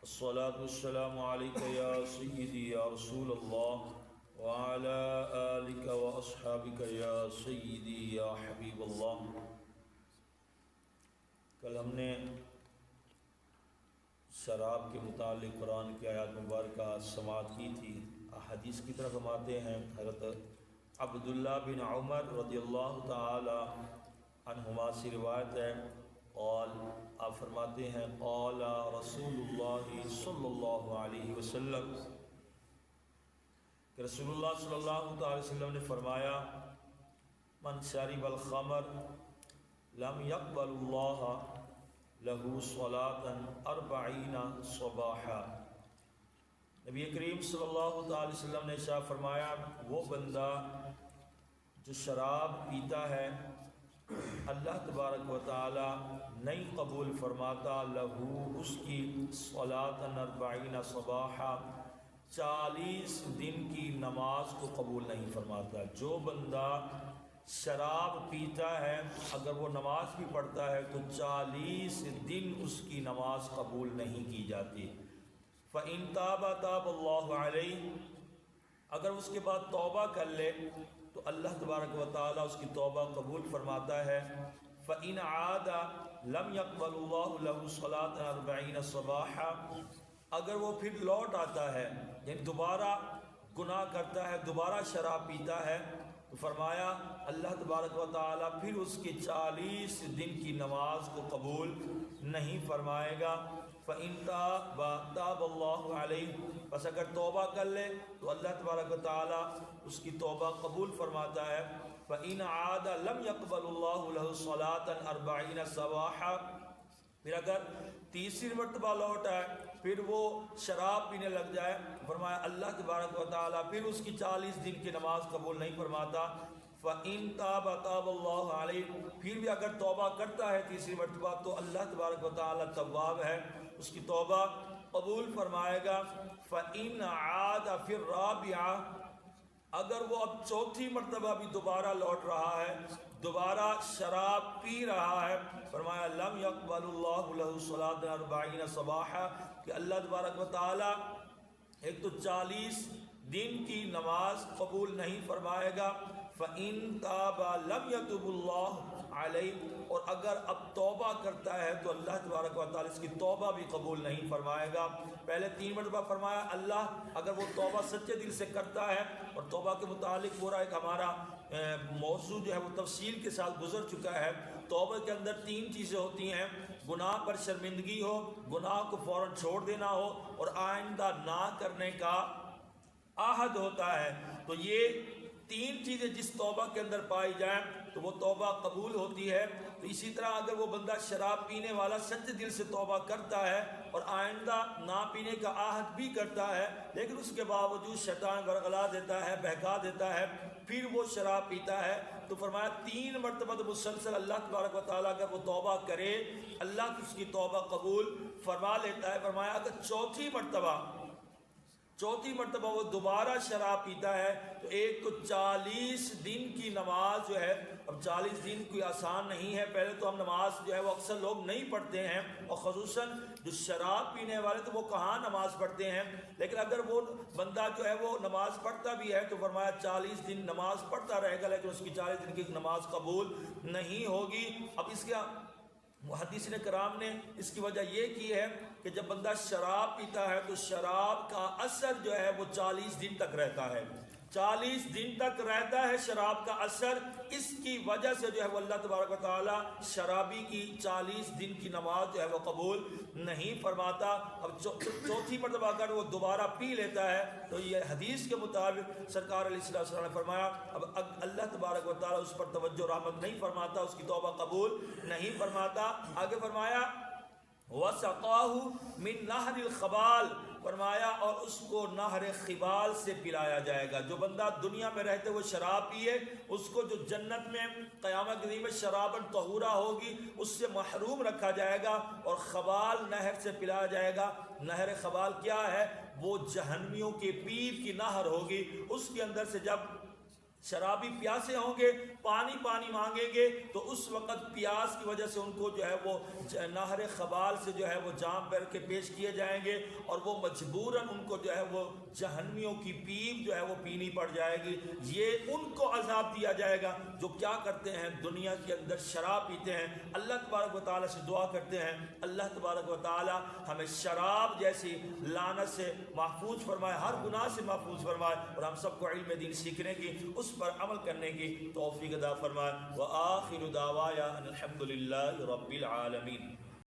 الصلاة والسلام عليك يا سيدي يا رسول الله وعلى آلك وأصحابك يا سيدي يا حبيب الله۔ کل ہم نے شراب کے متعلق قرآن کی آیات مبارکہ سماعت کی تھی۔ حدیث کی طرف ہم آتے ہیں۔ حضرت عبداللہ بن عمر رضی اللہ تعالی عنہما سے روایت ہے، قال آپ فرماتے ہیں قال رسول اللہ صلی اللہ علیہ وسلم کہ رسول اللہ صلی اللہ علیہ وسلم نے فرمایا، من شرب الخمر لم يقبل اللہ لہو صلاة 40 صباحا۔ نبی کریم صلی اللہ علیہ وسلم نے ارشاد فرمایا، وہ بندہ جو شراب پیتا ہے اللہ تبارک و تعالی نہیں قبول فرماتا لہو اس کی صلاۃ 40 صباحا، 40 دن کی نماز کو قبول نہیں فرماتا۔ جو بندہ شراب پیتا ہے اگر وہ نماز بھی پڑھتا ہے تو 40 دن اس کی نماز قبول نہیں کی جاتی۔ فَإِن تَابَ تَابَ اللَّهُ عَلَيْهِ، اگر اس کے بعد توبہ کر لے تو اللہ تبارک و تعالیٰ اس کی توبہ قبول فرماتا ہے۔ فَإِنْ عَادَ لَمْ يَقْبَلُ اللَّهُ لَهُ صَلَاةً 40 صباحا، اگر وہ پھر لوٹ آتا ہے یعنی دوبارہ گناہ کرتا ہے، دوبارہ شراب پیتا ہے، تو فرمایا اللہ تبارک و تعالیٰ پھر اس کی 40 دن کی نماز کو قبول نہیں فرمائے گا۔ فَإِن تَابَ تَابَ اللَّهُ عَلَيْهِ، بس اگر توبہ کر لے تو اللہ تبارک و تعالیٰ اس کی توبہ قبول فرماتا ہے۔ فَإِنْ عَادَ لَمْ يَقْبَلُ اللَّهُ لَهُ صَلَاةً 40 صباحا، پھر اگر تیسری مرتبہ لوٹ آئے پھر وہ شراب پینے لگ جائے، فرمایا اللہ تبارک و تعالیٰ پھر اس کی 40 دن کی نماز قبول نہیں فرماتا۔ فَإِن تَابَ تَابَ اللَّهُ عَلَيْهِ، پھر بھی اگر توبہ کرتا ہے تیسری مرتبہ تو اللہ تبارک و تعالیٰ تواب ہے، اس کی توبہ قبول فرمائے گا۔ فَإِنْ عَادَ فِي الرَّابِعَةِ، اگر وہ اب چوتھی مرتبہ بھی دوبارہ لوٹ رہا ہے، دوبارہ شراب پی رہا ہے، فرمایا لم يقبل اللہ لہ صلاۃ 40 صباحا، کہ اللہ تبارک و تعالی ایک تو 40 دن کی نماز قبول نہیں فرمائے گا۔ فَإِن تَابَ لَمْ يَتُبُ اللَّهُ عَلَيْهِ، اور اگر اب توبہ کرتا ہے تو اللہ تبارک و تعالیٰ اس کی توبہ بھی قبول نہیں فرمائے گا۔ پہلے 3 مرتبہ فرمایا اللہ اگر وہ توبہ سچے دل سے کرتا ہے، اور توبہ کے متعلق پورا ایک ہمارا موضوع جو ہے وہ تفصیل کے ساتھ گزر چکا ہے۔ توبہ کے اندر 3 چیزیں ہوتی ہیں، گناہ پر شرمندگی ہو، گناہ کو فوراً چھوڑ دینا ہو، اور آئندہ نہ کرنے کا عہد ہوتا ہے۔ تو یہ 3 چیزیں جس توبہ کے اندر پائی جائیں تو وہ توبہ قبول ہوتی ہے۔ تو اسی طرح اگر وہ بندہ شراب پینے والا سچے دل سے توبہ کرتا ہے اور آئندہ نہ پینے کا عہد بھی کرتا ہے، لیکن اس کے باوجود شیطان ورغلا دیتا ہے، بہکا دیتا ہے، پھر وہ شراب پیتا ہے، تو فرمایا 3 مرتبہ تو مسلسل اللہ تبارک و تعالیٰ اگر وہ توبہ کرے اللہ اس کی توبہ قبول فرما لیتا ہے۔ فرمایا اگر چوتھی مرتبہ وہ دوبارہ شراب پیتا ہے تو ایک تو 40 دن کی نماز جو ہے، اب 40 دن کوئی آسان نہیں ہے، پہلے تو ہم نماز جو ہے وہ اکثر لوگ نہیں پڑھتے ہیں، اور خصوصاً جو شراب پینے والے تو وہ کہاں نماز پڑھتے ہیں، لیکن اگر وہ بندہ جو ہے وہ نماز پڑھتا بھی ہے تو فرمایا 40 دن نماز پڑھتا رہے گا لیکن اس کی 40 دن کی نماز قبول نہیں ہوگی۔ اب اس کا محدثین کرام نے اس کی وجہ یہ کی ہے کہ جب بندہ شراب پیتا ہے تو شراب کا اثر جو ہے وہ 40 دن تک رہتا ہے، 40 دن تک رہتا ہے شراب کا اثر، اس کی وجہ سے جو ہے وہ اللہ تبارک و تعالی شرابی کی 40 دن کی نماز جو ہے وہ قبول نہیں فرماتا۔ اب چوتھی مرتبہ اگر وہ دوبارہ پی لیتا ہے تو یہ حدیث کے مطابق سرکار علیہ السلام نے فرمایا اب اللہ تبارک و تعالی اس پر توجہ رحمت نہیں فرماتا، اس کی توبہ قبول نہیں فرماتا۔ آگے فرمایا وَسَقَاهُ مِن نَهْرِ الْخَبَالِ، فرمایا اور اس کو نہر خبال سے پلایا جائے گا۔ جو بندہ دنیا میں رہتے ہوئے شراب پیے اس کو جو جنت میں قیامت کے دن میں شرابن طہورا ہوگی اس سے محروم رکھا جائے گا، اور خبال نہر سے پلایا جائے گا۔ نہر خبال کیا ہے؟ وہ جہنمیوں کے پیپ کی نہر ہوگی، اس کے اندر سے جب شرابی پیاسے ہوں گے، پانی پانی مانگیں گے تو اس وقت پیاس کی وجہ سے ان کو جو ہے وہ نہر خبال سے جو ہے وہ جام بھر کے پیش کیے جائیں گے، اور وہ مجبوراً ان کو جو ہے وہ جہنمیوں کی پیپ جو ہے وہ پینی پڑ جائے گی۔ یہ ان کو عذاب دیا جائے گا جو کیا کرتے ہیں، دنیا کے اندر شراب پیتے ہیں۔ اللہ تبارک و تعالیٰ سے دعا کرتے ہیں اللہ تبارک و تعالیٰ ہمیں شراب جیسی لعنت سے محفوظ فرمائے، ہر گناہ سے محفوظ فرمائے، اور ہم سب کو علم دین سیکھنے کی، اس پر عمل کرنے کی توفیق عطا فرمائے۔ وآخر دعوایا ان الحمد للہ رب العالمین۔